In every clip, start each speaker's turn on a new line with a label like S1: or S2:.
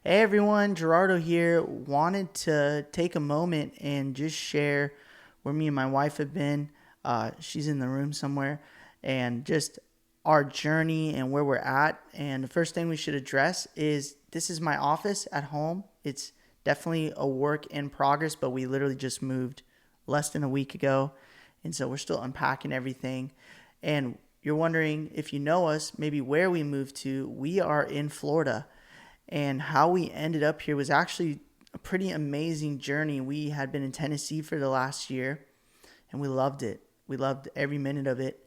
S1: Hey everyone, Gerardo here. Wanted to take a moment and just share where me and my wife have been. She's in the room somewhere, and just our journey and where we're at. And the first thing we should address is this is my office at home. It's definitely a work in progress, but we literally just moved less than a week ago. And so we're still unpacking everything. And you're wondering if you know us, maybe where we moved to. We are in Florida. And how we ended up here was actually a pretty amazing journey. We had been in Tennessee for the last year and we loved it. We loved every minute of it.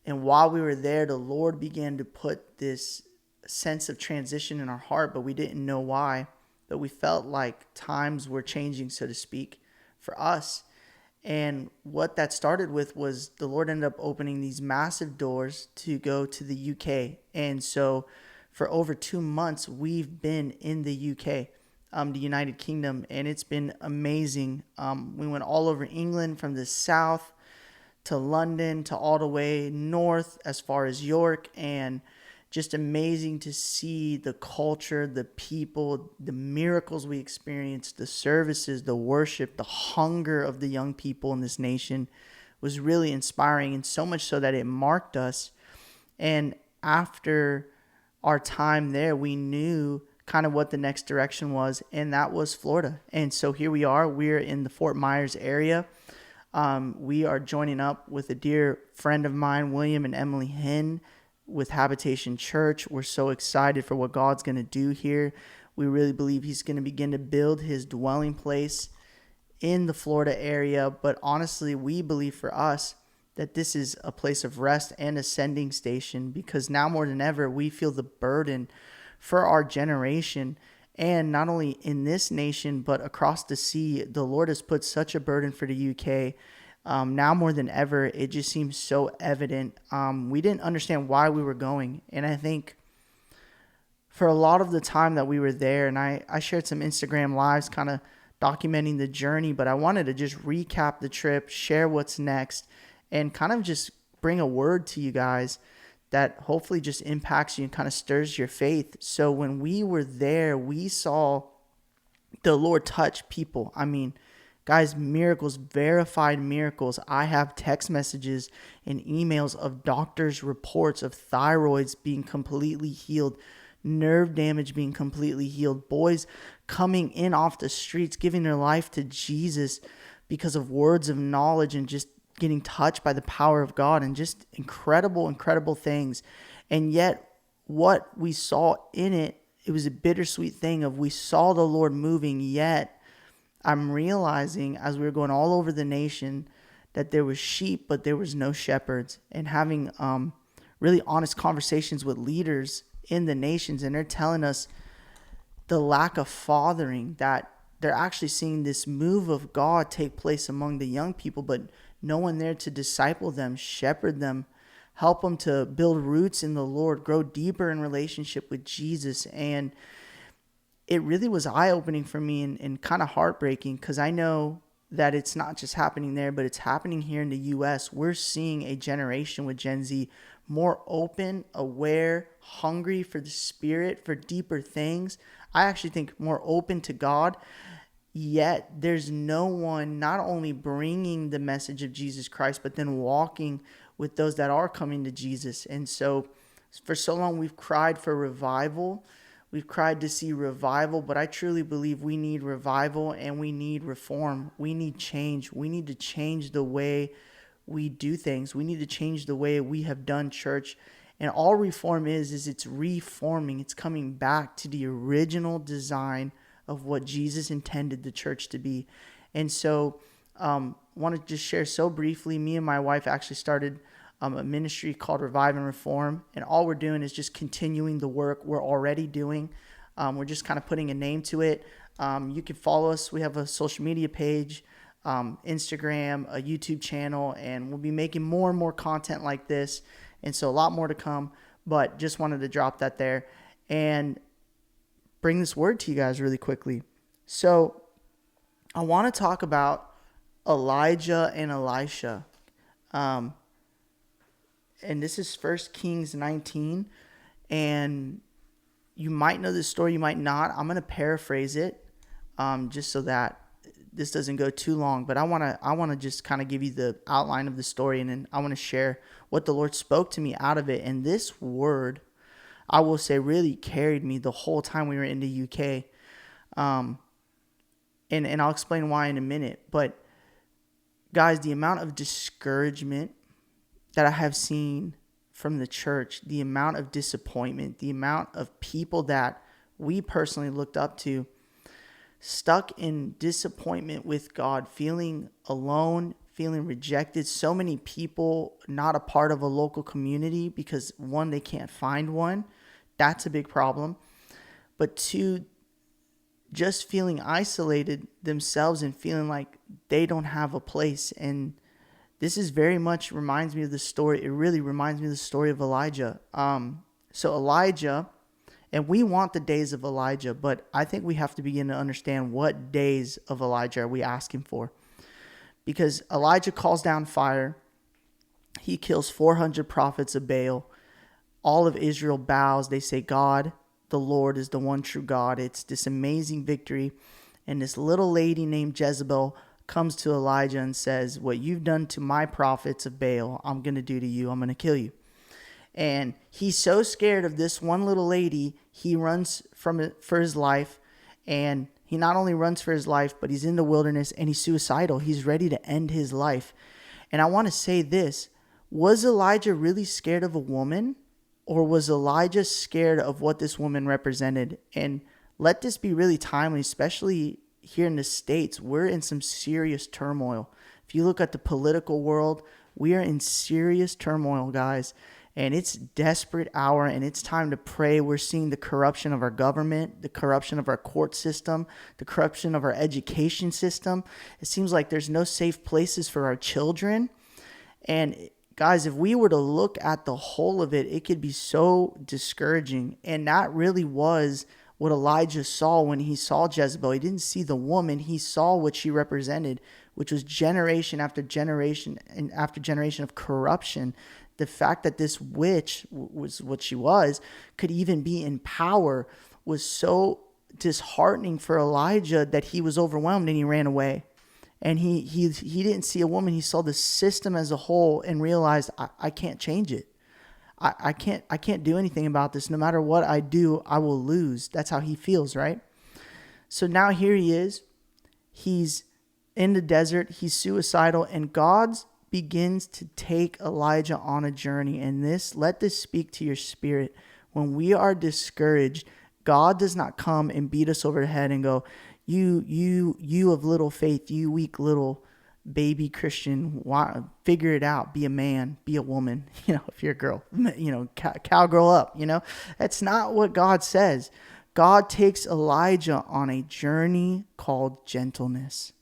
S1: And while we were there, the Lord began to put this sense of transition in our heart, but we didn't know why. But we felt like times were changing, so to speak, for us. And what that started with was the Lord ended up opening these massive doors to go to the UK. And so for over 2 months, we've been in the UK, the United Kingdom, and it's been amazing. We went all over England from the south to London to all the way north as far as York, and just amazing to see the culture, the people, the miracles we experienced, the services, the worship, the hunger of the young people in this nation was really inspiring, and so much so that it marked us. And after our time there, we knew kind of what the next direction was, and that was Florida. And so here we are. We're in the Fort Myers area. We are joining up with a dear friend of mine, William and Emily Hinn, with Habitation Church. We're so excited for what God's going to do here. We really believe He's going to begin to build His dwelling place in the Florida area. But honestly, we believe for us that this is a place of rest and ascending station, because now more than ever, we feel the burden for our generation. And not only in this nation, but across the sea, the Lord has put such a burden for the UK. Now more than ever, it just seems so evident. We didn't understand why we were going. And I think for a lot of the time that we were there, and I shared some Instagram lives kind of documenting the journey, but I wanted to just recap the trip, share what's next, and kind of just bring a word to you guys that hopefully just impacts you and kind of stirs your faith. So when we were there, we saw the Lord touch people. I mean, guys, miracles, verified miracles. I have text messages and emails of doctors' reports of thyroids being completely healed, nerve damage being completely healed, boys coming in off the streets, giving their life to Jesus because of words of knowledge and just getting touched by the power of God, and just incredible, incredible things. And yet what we saw in it, it was a bittersweet thing of we saw the Lord moving, yet I'm realizing as we were going all over the nation that there was sheep, but there was no shepherds, and having really honest conversations with leaders in the nations. And they're telling us the lack of fathering, that they're actually seeing this move of God take place among the young people, but no one there to disciple them, shepherd them, help them to build roots in the Lord, grow deeper in relationship with Jesus. And it really was eye-opening for me, and kind of heartbreaking, because I know that it's not just happening there, but it's happening here in the U.S. We're seeing a generation with Gen Z more open, aware, hungry for the Spirit, for deeper things. I actually think more open to God. Yet there's no one not only bringing the message of Jesus Christ, but then walking with those that are coming to Jesus. And so for so long, we've cried for revival. We've cried to see revival, but I truly believe we need revival and we need reform. We need change. We need to change the way we do things. We need to change the way we have done church. And all reform is it's reforming. It's coming back to the original design of what Jesus intended the church to be. And so want to just share so briefly, me and my wife actually started a ministry called Revive and Reform. And all we're doing is just continuing the work we're already doing. We're just kind of putting a name to it. You can follow us. We have a social media page, Instagram, a YouTube channel, and we'll be making more and more content like this. And so a lot more to come, but just wanted to drop that there and bring this word to you guys really quickly. So I want to talk about Elijah and Elisha. And this is 1 Kings 19. And You might know this story, you might not. I'm going to paraphrase it, just so that this doesn't go too long. But I want to just kind of give you the outline of the story, and then I want to share what the Lord spoke to me out of it. And this word, I will say, really carried me the whole time we were in the UK. And I'll explain why in a minute. But guys, the amount of discouragement that I have seen from the church, the amount of disappointment, the amount of people that we personally looked up to, stuck in disappointment with God, feeling alone, feeling rejected. So many people not a part of a local community because, one, they can't find one. That's a big problem. But two, just feeling isolated themselves and feeling like they don't have a place. And this is very much reminds me of the story. It really reminds me of the story of Elijah. So Elijah, and we want the days of Elijah, but I think we have to begin to understand what days of Elijah are we asking for. Because Elijah calls down fire. He kills 400 prophets of Baal. All of Israel bows. They say, God, the Lord is the one true God. It's this amazing victory. And this little lady named Jezebel comes to Elijah and says, what you've done to my prophets of Baal, I'm going to do to you. I'm going to kill you. And he's so scared of this one little lady, he runs from it for his life. And he not only runs for his life, but he's in the wilderness and he's suicidal. He's ready to end his life. And I want to say this. Was Elijah really scared of a woman? Or was Elijah scared of what this woman represented? And let this be really timely, especially here in the States. We're in some serious turmoil. If you look at the political world, we are in serious turmoil, guys. And it's desperate hour, and it's time to pray. We're seeing the corruption of our government, the corruption of our court system, the corruption of our education system. It seems like there's no safe places for our children. And guys, if we were to look at the whole of it, it could be so discouraging. And that really was what Elijah saw when he saw Jezebel. He didn't see the woman. He saw what she represented, which was generation after generation and after generation of corruption. The fact that this witch was what she was, could even be in power, was so disheartening for Elijah that he was overwhelmed and he ran away. And he didn't see a woman. He saw the system as a whole and realized, I can't change it. I can't do anything about this. No matter what I do, I will lose. That's how he feels, right? So now here he is. He's in the desert. He's suicidal. And God begins to take Elijah on a journey. And let this speak to your spirit. When we are discouraged, God does not come and beat us over the head and go, you of little faith, you weak little baby Christian, figure it out, be a man, be a woman, if you're a girl, cowgirl up, That's not what God says. God takes Elijah on a journey called gentleness.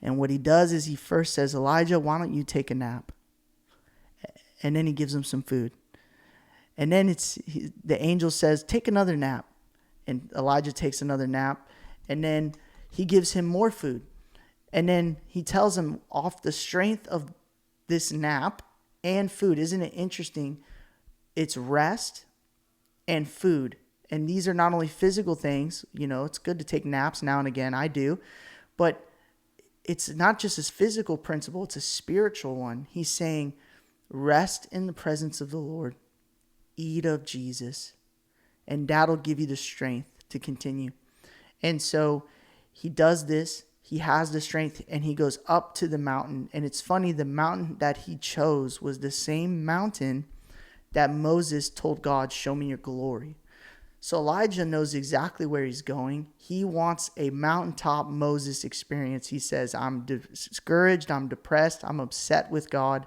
S1: And what he does is he first says, Elijah, why don't you take a nap? And then he gives him some food. And then the angel says, take another nap. And Elijah takes another nap. And then he gives him more food. And then he tells him, off the strength of this nap and food, isn't it interesting? It's rest and food. And these are not only physical things. It's good to take naps now and again. I do. But it's not just a physical principle. It's a spiritual one. He's saying, rest in the presence of the Lord. Eat of Jesus. And that'll give you the strength to continue. And so he does this. He has the strength and he goes up to the mountain. And it's funny, the mountain that he chose was the same mountain that Moses told God, show me your glory. So Elijah knows exactly where he's going. He wants a mountaintop Moses experience. He says, I'm discouraged, I'm depressed, I'm upset with God.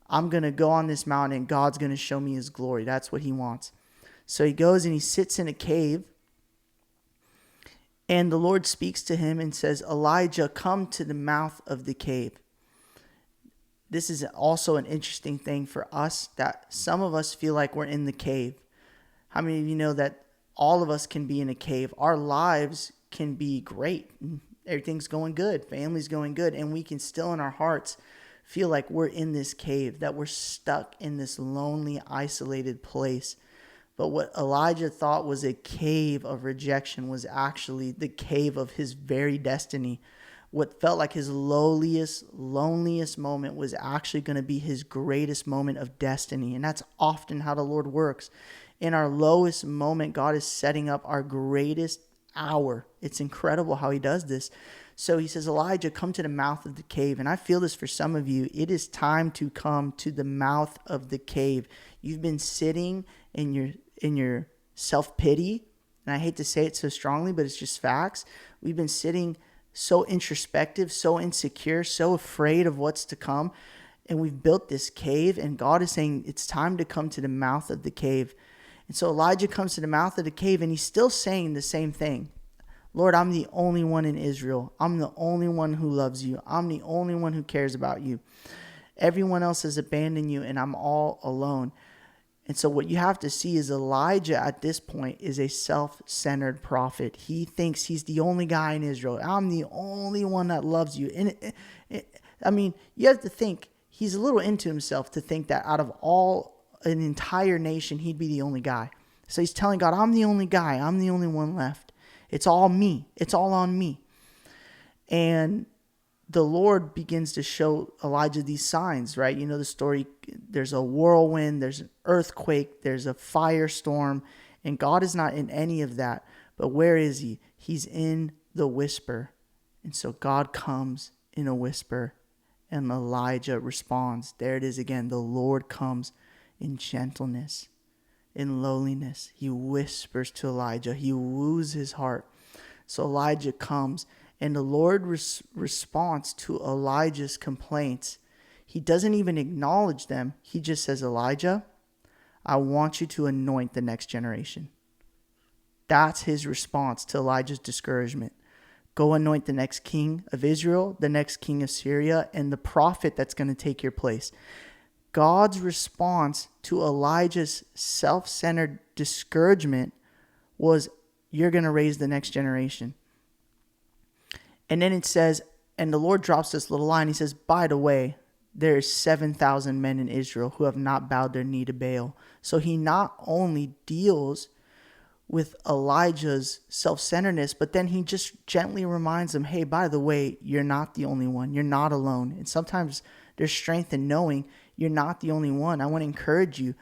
S1: I'm going to go on this mountain and God's going to show me his glory. That's what he wants. So he goes and he sits in a cave. And the Lord speaks to him and says, Elijah, come to the mouth of the cave. This is also an interesting thing for us, that some of us feel like we're in the cave. How many of you know that all of us can be in a cave? Our lives can be great. Everything's going good. Family's going good. And we can still in our hearts feel like we're in this cave, that we're stuck in this lonely, isolated place. But what Elijah thought was a cave of rejection was actually the cave of his very destiny. What felt like his lowliest, loneliest moment was actually going to be his greatest moment of destiny. And that's often how the Lord works. In our lowest moment, God is setting up our greatest hour. It's incredible how he does this. So he says, Elijah, come to the mouth of the cave. And I feel this for some of you. It is time to come to the mouth of the cave. You've been sitting in your self-pity. And I hate to say it so strongly, but it's just facts. We've been sitting so introspective, so insecure, so afraid of what's to come. And we've built this cave. And God is saying it's time to come to the mouth of the cave. And so Elijah comes to the mouth of the cave, and he's still saying the same thing. Lord, I'm the only one in Israel. I'm the only one who loves you. I'm the only one who cares about you. Everyone else has abandoned you, and I'm all alone. And so what you have to see is Elijah at this point is a self-centered prophet. He thinks he's the only guy in Israel. I'm the only one that loves you. And you have to think he's a little into himself to think that out of an entire nation, he'd be the only guy. So he's telling God, I'm the only guy. I'm the only one left. It's all me. It's all on me. And the Lord begins to show Elijah these signs, right? You know the story. There's a whirlwind, there's an earthquake, there's a firestorm, and God is not in any of that. But where is he? He's in the whisper. And so God comes in a whisper, and Elijah responds. There it is again. The Lord comes in gentleness, in lowliness. He whispers to Elijah. He woos his heart. So Elijah comes, and the Lord responds to Elijah's complaints. He doesn't even acknowledge them. He just says, Elijah, I want you to anoint the next generation. That's his response to Elijah's discouragement. Go anoint the next king of Israel, the next king of Syria, and the prophet that's going to take your place. God's response to Elijah's self-centered discouragement was, you're going to raise the next generation. And then it says, and the Lord drops this little line. He says, by the way, there's 7,000 men in Israel who have not bowed their knee to Baal. So he not only deals with Elijah's self-centeredness, but then he just gently reminds them, hey, by the way, you're not the only one. You're not alone. And sometimes there's strength in knowing you're not the only one. I want to encourage you.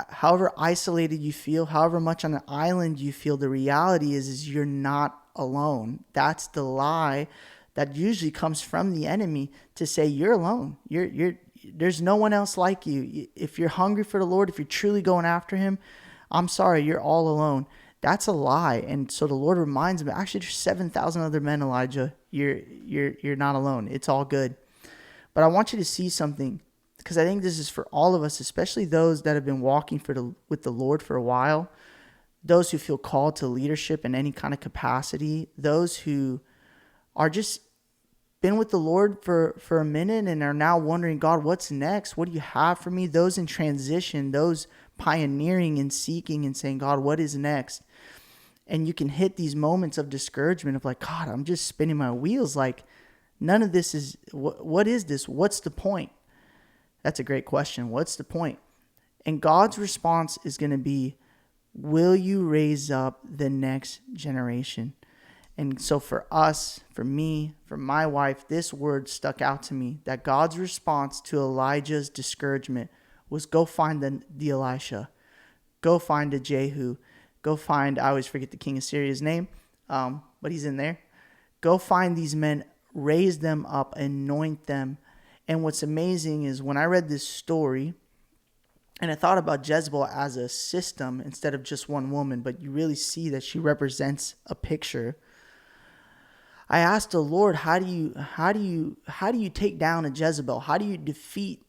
S1: However isolated you feel, however much on an island you feel, the reality is you're not alone. That's the lie that usually comes from the enemy to say you're alone. There's no one else like you. If you're hungry for the Lord, if you're truly going after him, I'm sorry, you're all alone. That's a lie. And so the Lord reminds me, actually there's 7,000 other men, Elijah. You're not alone. It's all good. But I want you to see something, because I think this is for all of us, especially those that have been walking with the Lord for a while, those who feel called to leadership in any kind of capacity, those who are just been with the Lord for a minute and are now wondering, God, what's next? What do you have for me? Those in transition, those pioneering and seeking and saying, God, what is next? And you can hit these moments of discouragement of like, God, I'm just spinning my wheels. Like, none of this is, what is this? What's the point? That's a great question. What's the point? And God's response is going to be, will you raise up the next generation? And so for us, for me, for my wife, this word stuck out to me, that God's response to Elijah's discouragement was go find the Elisha, go find the Jehu, go find, I always forget the king of Syria's name, but he's in there. Go find these men, raise them up, anoint them. And what's amazing is when I read this story, and I thought about Jezebel as a system instead of just one woman, but you really see that she represents a picture. I asked the Lord, how do you take down a Jezebel? How do you defeat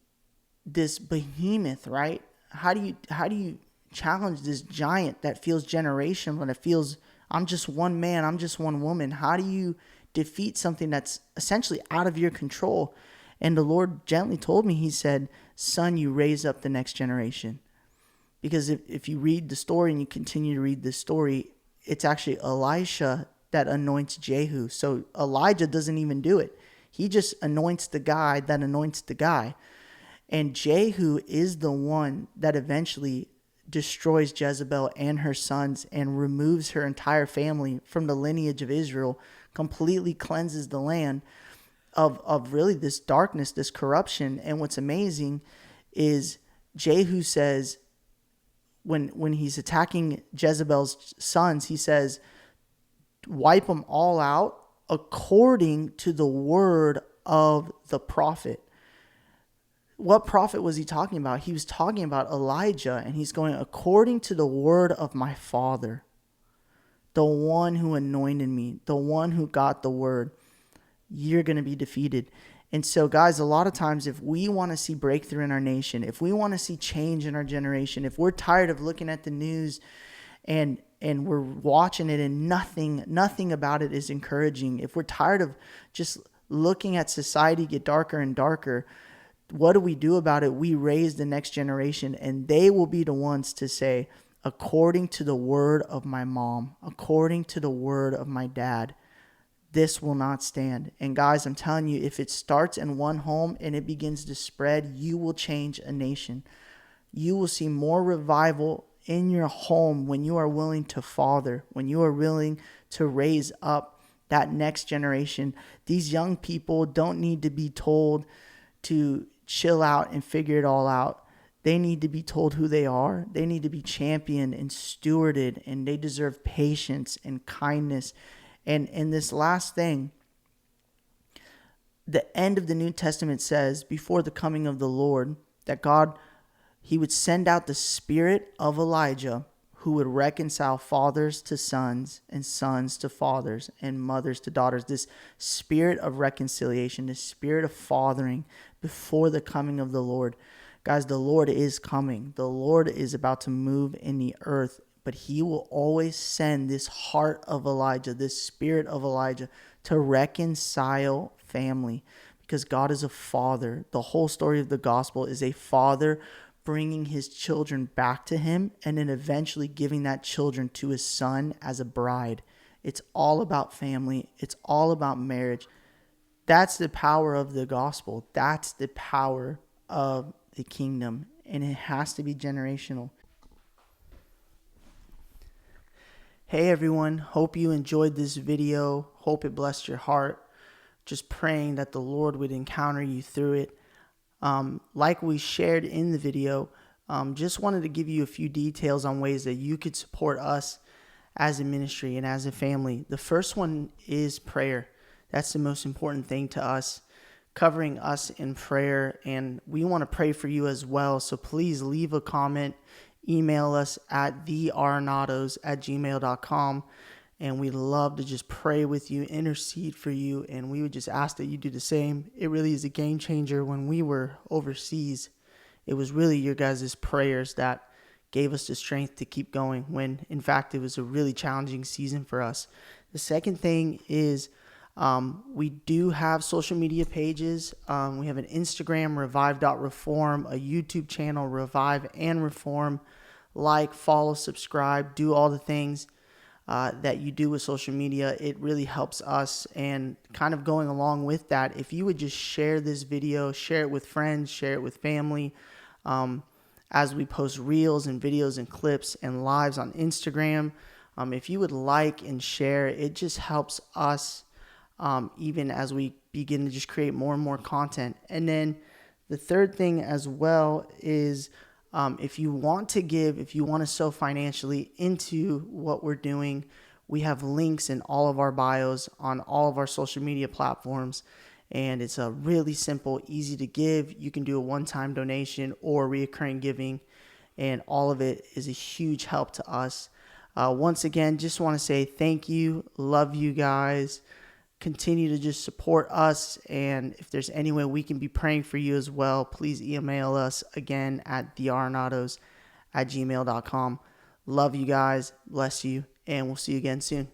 S1: this behemoth, right? How do you challenge this giant that feels generational and it feels, I'm just one man, I'm just one woman? How do you defeat something that's essentially out of your control? And the Lord gently told me, he said, son, you raise up the next generation. Because if you read the story and you continue to read the story, it's actually Elisha that anoints Jehu. So Elijah doesn't even do it. He just anoints the guy that anoints the guy. And Jehu is the one that eventually destroys Jezebel and her sons and removes her entire family from the lineage of Israel, completely cleanses the land of really this darkness, this corruption. And what's amazing is Jehu says, when he's attacking Jezebel's sons, he says, wipe them all out according to the word of the prophet. What prophet was he talking about? He was talking about Elijah, and he's going, according to the word of my father, the one who anointed me, the one who got the word, you're going to be defeated. And so, guys, a lot of times if we want to see breakthrough in our nation, if we want to see change in our generation, if we're tired of looking at the news and we're watching it and nothing about it is encouraging, if we're tired of just looking at society get darker and darker, what do we do about it? We raise the next generation, and they will be the ones to say, according to the word of my mom, according to the word of my dad, this will not stand. And guys, I'm telling you, if it starts in one home and it begins to spread, you will change a nation. You will see more revival in your home when you are willing to father, when you are willing to raise up that next generation. These young people don't need to be told to chill out and figure it all out. They need to be told who they are. They need to be championed and stewarded, and they deserve patience and kindness. And this last thing, the end of the New Testament says, before the coming of the Lord, that God, he would send out the spirit of Elijah, who would reconcile fathers to sons and sons to fathers and mothers to daughters. This spirit of reconciliation, this spirit of fathering before the coming of the Lord. Guys, the Lord is coming. The Lord is about to move in the earth, but he will always send this heart of Elijah, this spirit of Elijah, to reconcile family, because God is a father. The whole story of the gospel is a father bringing his children back to him and then eventually giving that children to his son as a bride. It's all about family. It's all about marriage. That's the power of the gospel. That's the power of the kingdom, and it has to be generational. Hey everyone, hope you enjoyed this video. Hope it blessed your heart. Just praying that the Lord would encounter you through it. Like we shared in the video, just wanted to give you a few details on ways that you could support us as a ministry and as a family. The first one is prayer. That's the most important thing to us, covering us in prayer, and we want to pray for you as well. So please leave a comment, email us at thearenados@gmail.com, and we'd love to just pray with you, intercede for you, and we would just ask that you do the same. It really is a game changer. When we were overseas, it was really your guys' prayers that gave us the strength to keep going when, in fact, it was a really challenging season for us. The second thing is we do have social media pages. We have an Instagram, revive.reform, a YouTube channel, Revive and Reform. Like, follow, subscribe, do all the things that you do with social media. It really helps us. And kind of going along with that, if you would just share this video, share it with friends, share it with family, as we post reels and videos and clips and lives on Instagram. If you would like and share, it just helps us even as we begin to just create more and more content. And then the third thing as well is if you want to give, if you want to sow financially into what we're doing, we have links in all of our bios on all of our social media platforms. And it's a really simple, easy to give. You can do a one-time donation or reoccurring giving, and all of it is a huge help to us. Once again, just want to say thank you. Love you guys. Continue to just support us, and if there's any way we can be praying for you as well, please email us again at thearenados@gmail.com. Love you guys, bless you, and we'll see you again soon.